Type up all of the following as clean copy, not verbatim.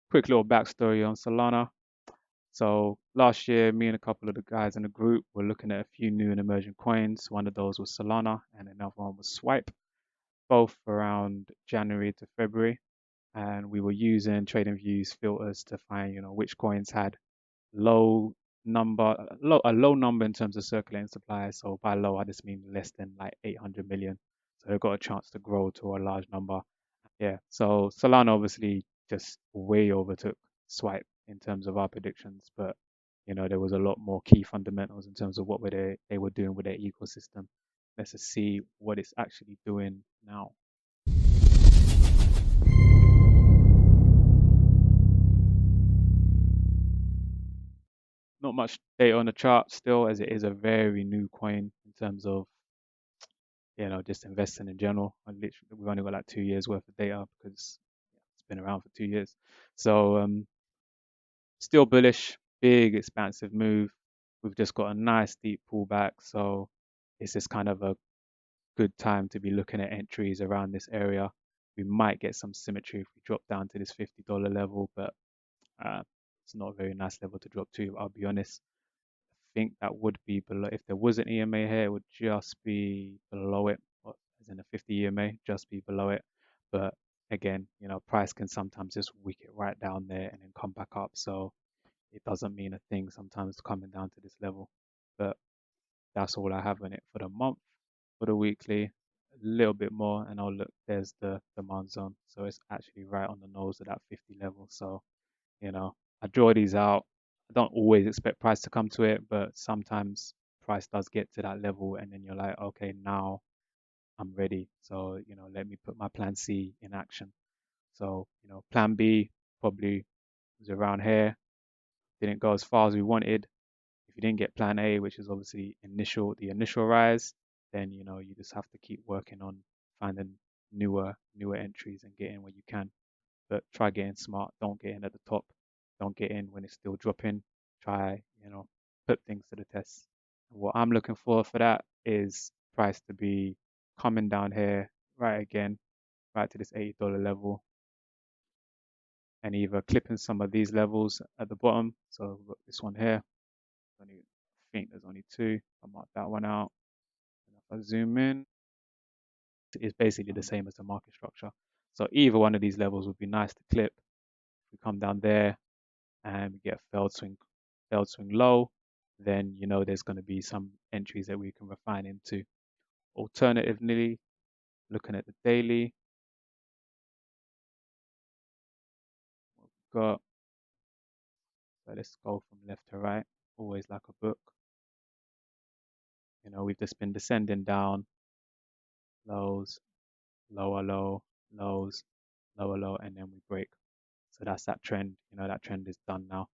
quick little backstory on Solana. So last year, me and a couple of the guys in the group were looking at a few new and emerging coins. One of those was Solana, and another one was Swipe, both around January to February. And we were using TradingView's filters to find, which coins had low a low number in terms of circulating supply. So by low, I just mean less than like 800 million. So they've got a chance to grow to a large number. Yeah, so Solana obviously just way overtook Swipe in terms of our predictions, but there was a lot more key fundamentals in terms of what they were doing with their ecosystem. Let's just see what it's actually doing now. Not much data on the chart still, as it is a very new coin in terms of just investing in general. We've only got like 2 years worth of data because it's been around for 2 years. So still bullish, big expansive move. We've just got a nice deep pullback, so it's just kind of a good time to be looking at entries around this area. We might get some symmetry if we drop down to this $50 level, but uh, it's not a very nice level to drop to. I'll be honest. I think that would be below. If there was an EMA here, it would just be below it, as in a 50 EMA, just be below it. But again, price can sometimes just wick it right down there and then come back up. So it doesn't mean a thing sometimes coming down to this level. But that's all I have on it for the month. For the weekly, a little bit more, and I'll look. There's the demand zone, so it's actually right on the nose of that 50 level. So I draw these out. I don't always expect price to come to it, but sometimes price does get to that level, and then you're like, okay, now I'm ready. So let me put my plan C in action. So plan B probably was around here. Didn't go as far as we wanted. If you didn't get plan A, which is obviously the initial rise, then you just have to keep working on finding newer entries and getting where you can. But try getting smart. Don't get in at the top. Don't get in when it's still dropping. Try, put things to the test. What I'm looking for that is price to be coming down here right again, right to this $80 level, and either clipping some of these levels at the bottom. So we've got this one here. I think there's only two. I mark that one out. And if I zoom in, it's basically the same as the market structure. So either one of these levels would be nice to clip. If we come down there and we get a failed swing low, then there's going to be some entries that we can refine into. Alternatively, looking at the daily, we've got, so let's go from left to right, always like a book. We've just been descending down, lows, lower low, lows, lower low, and then we break. So that's that trend. That trend is done now.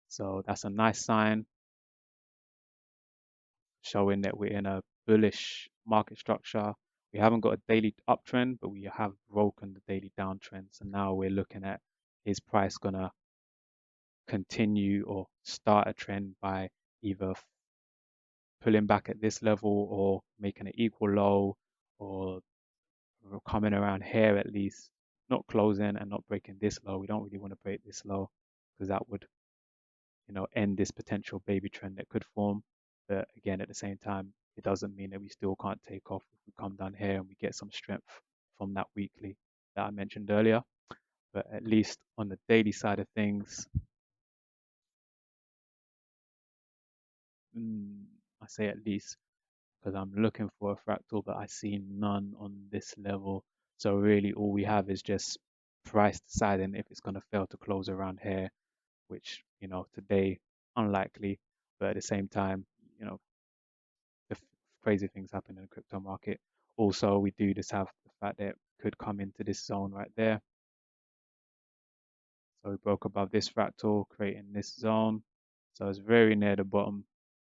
So that's a nice sign showing that we're in a bullish market structure. We haven't got a daily uptrend, but we have broken the daily downtrend. So now we're looking at, is price gonna continue or start a trend by either pulling back at this level or making an equal low, or coming around here at least, not closing and not breaking this low. We don't really want to break this low because that would end this potential baby trend that could form. But again, at the same time, it doesn't mean that we still can't take off if we come down here and we get some strength from that weekly that I mentioned earlier. But at least on the daily side of things, mm, I say at least because I'm looking for a fractal, but I see none on this level. So really, all we have is just price deciding if it's going to fail to close around here, which today unlikely. But at the same time, you know the crazy things happen in the crypto market. Also, we do just have the fact that it could come into this zone right there. So we broke above this fractal, creating this zone. So it's very near the bottom,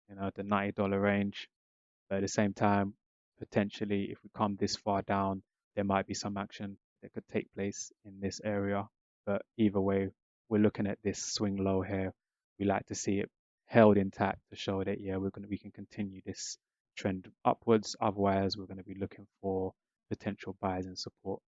the $90 range. But at the same time, potentially, if we come this far down, there might be some action that could take place in this area. But either way, we're looking at this swing low here. We like to see it held intact to show that yeah, we can continue this trend upwards. Otherwise, we're going to be looking for potential buys and support.